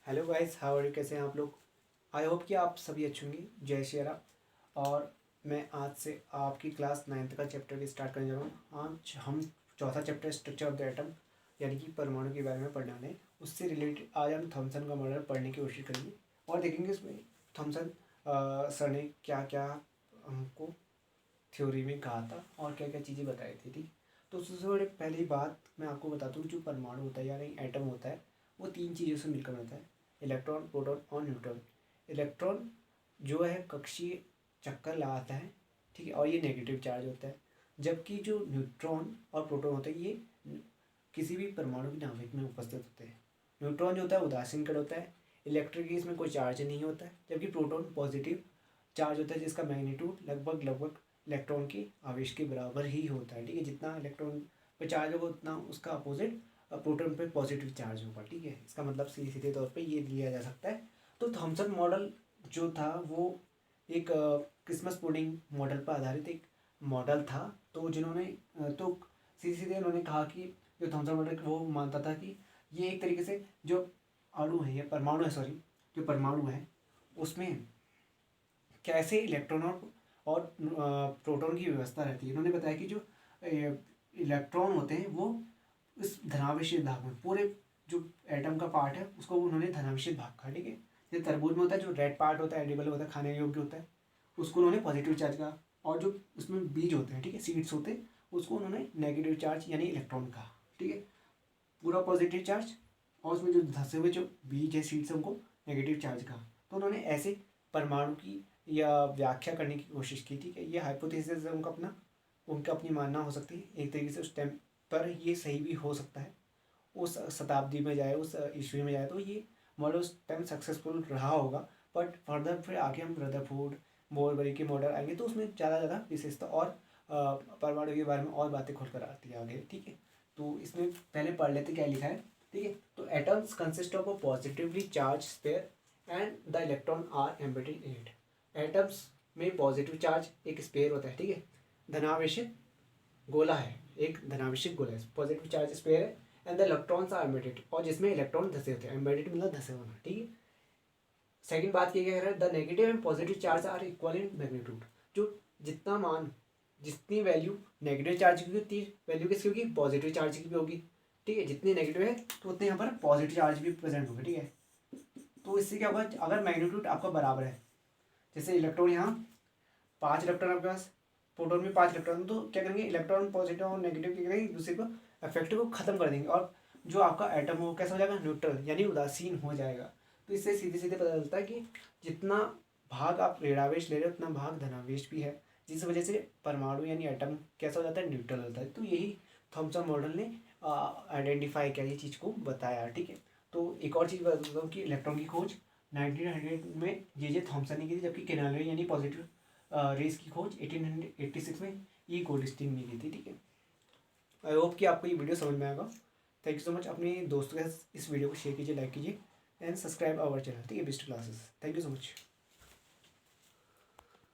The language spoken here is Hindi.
Hello guys, how are you? कैसे हैं आप लोग? आई होप कि आप सभी अच्छे होंगे। जय श्री राम। और मैं आज से आपकी क्लास 9th का चैप्टर भी स्टार्ट करने जा रहा हूँ। आज हम चौथा chapter structure of the atom यानी कि परमाणु के बारे में पढ़ने वाले हैं। उससे रिलेटेड आज हम थॉमसन का मॉडल पढ़ने की कोशिश करेंगे और देखेंगे इसमें थॉमसन सर ने क्या क्या हमको थ्योरी में कहा था और क्या क्या चीज़ें बताई थी। ठीक, तो सबसे बड़े पहली बात मैं आपको बता दूँ, जो परमाणु होता है यानी एटम होता है वो तीन चीज़ों से मिलकर बनता है: इलेक्ट्रॉन, प्रोटॉन और न्यूट्रॉन। इलेक्ट्रॉन जो है कक्षीय चक्कर लगाता है, ठीक है, और ये नेगेटिव चार्ज होता है। जबकि जो न्यूट्रॉन और प्रोटॉन होते हैं ये किसी भी परमाणु की नाभिक में उपस्थित होते हैं। न्यूट्रॉन जो होता है उदासीन कण होता है, इलेक्ट्रिक इसमें कोई चार्ज नहीं होता है। जबकि प्रोटॉन पॉजिटिव चार्ज होता है जिसका मैग्नीट्यूड लगभग इलेक्ट्रॉन के आवेश के बराबर ही होता है। ठीक है, जितना इलेक्ट्रॉन पे चार्ज होगा उतना उसका अपोजिट प्रोटॉन पे पॉजिटिव चार्ज होगा। ठीक है, इसका मतलब सीधे तौर पे ये लिया जा सकता है। तो थॉमसन मॉडल जो था वो एक क्रिसमस पुडिंग मॉडल पर आधारित एक मॉडल था। तो जिन्होंने तो सीधे उन्होंने कहा कि जो थॉमसन मॉडल वो मानता था कि ये एक तरीके से जो अणु है या परमाणु है, सॉरी, जो परमाणु है उसमें कैसे इलेक्ट्रॉन और प्रोटॉन की व्यवस्था रहती है। उन्होंने बताया कि जो इलेक्ट्रॉन होते हैं वो इस धनावेशित भाग में, पूरे जो एटम का पार्ट है उसको उन्होंने धनावेशित भाग कहा। ठीक है, जैसे तरबूज में होता है जो रेड पार्ट होता है, एडिबल होता है, खाने योग्य होता है, उसको उन्होंने पॉजिटिव चार्ज कहा। और जो उसमें बीज होते हैं, ठीक है, सीड्स होते हैं, उसको उन्होंने नेगेटिव चार्ज यानी इलेक्ट्रॉन कहा। ठीक है, पूरा पॉजिटिव चार्ज, और उसमें जो धसे हुए जो बीज है, सीड्स है, उनको नेगेटिव चार्ज कहा। तो उन्होंने ऐसे परमाणु की या व्याख्या करने की कोशिश की। ठीक है, ये हाइपोथेसिस है उनका अपनी मानना हो सकती है। एक तरीके से उस टाइम पर ये सही भी हो सकता है, उस शताब्दी में जाए, उस ईस्वी में जाए तो ये मॉडल उस टाइम सक्सेसफुल रहा होगा। बट फर्दर फिर आगे हम रदरफोर्ड, बोरबरी के मॉडल आएंगे तो उसमें ज़्यादा विशेषता और परमाणु के बारे में और बातें खुलकर आती है आगे। ठीक है, तो इसमें पहले पढ़ लेते क्या लिखा है। ठीक है, तो atoms consist of a positively charged sphere and the electron are embedded in it. Atoms में पॉजिटिव चार्ज एक स्पेयर होता है, ठीक है, धनावेशित गोला है, एक धनावेशित गोला है, पॉजिटिव चार्ज स्पेयर है, and the electrons are embedded, और जिसमें इलेक्ट्रॉन धसे होते हैं। एम्बेडेड मतलब धसे होना। ठीक है, सेकंड बात ये कह रहा है, the negative and positive charge are equal in magnitude. जो जितना मान, जितनी वैल्यू नेगेटिव चार्ज की उतनी वैल्यू किसकी होगी? पॉजिटिव चार्ज की भी होगी। ठीक है, जितनी नेगेटिव है तो उतने यहाँ पर पॉजिटिव चार्ज भी प्रेजेंट होगा। ठीक है, तो इससे क्या होगा, अगर मैग्नीट्यूड आपका बराबर है, जैसे इलेक्ट्रॉन यहाँ 5 इलेक्ट्रॉन आपके पास, प्रोटॉन में 5 इलेक्ट्रॉन, तो क्या करेंगे, इलेक्ट्रॉन पॉजिटिव और नेगेटिव क्या करेंगे, एक दूसरे को इफेक्ट को खत्म कर देंगे और जो आपका एटम हो कैसा हो जाएगा, न्यूट्रल यानी उदासीन हो जाएगा। तो इससे सीधे सीधे पता चलता है कि जितना भाग आप ऋणावेश ले रहे हो उतना भाग धनावेश भी है, जिस वजह से परमाणु यानी एटम कैसा हो जाता है, न्यूट्रल होता है। तो यही थॉमसन मॉडल ने आइडेंटिफाई किया, ये चीज़ को बताया। ठीक है, तो एक और चीज़ बता दूँ कि इलेक्ट्रॉन की खोज 1900 में जे थॉमसन ने की थी, जबकि केनाले यानी पॉजिटिव रेस की खोज 1886 में ई गोल्डस्टीन ने की थी। ठीक है, आई होप कि आपको ये वीडियो समझ में आएगा। Thank you so much. अपने दोस्तों के साथ इस वीडियो को शेयर कीजिए, लाइक कीजिए एंड सब्सक्राइब आवर चैनल। ठीक है, best classes. Thank you so much.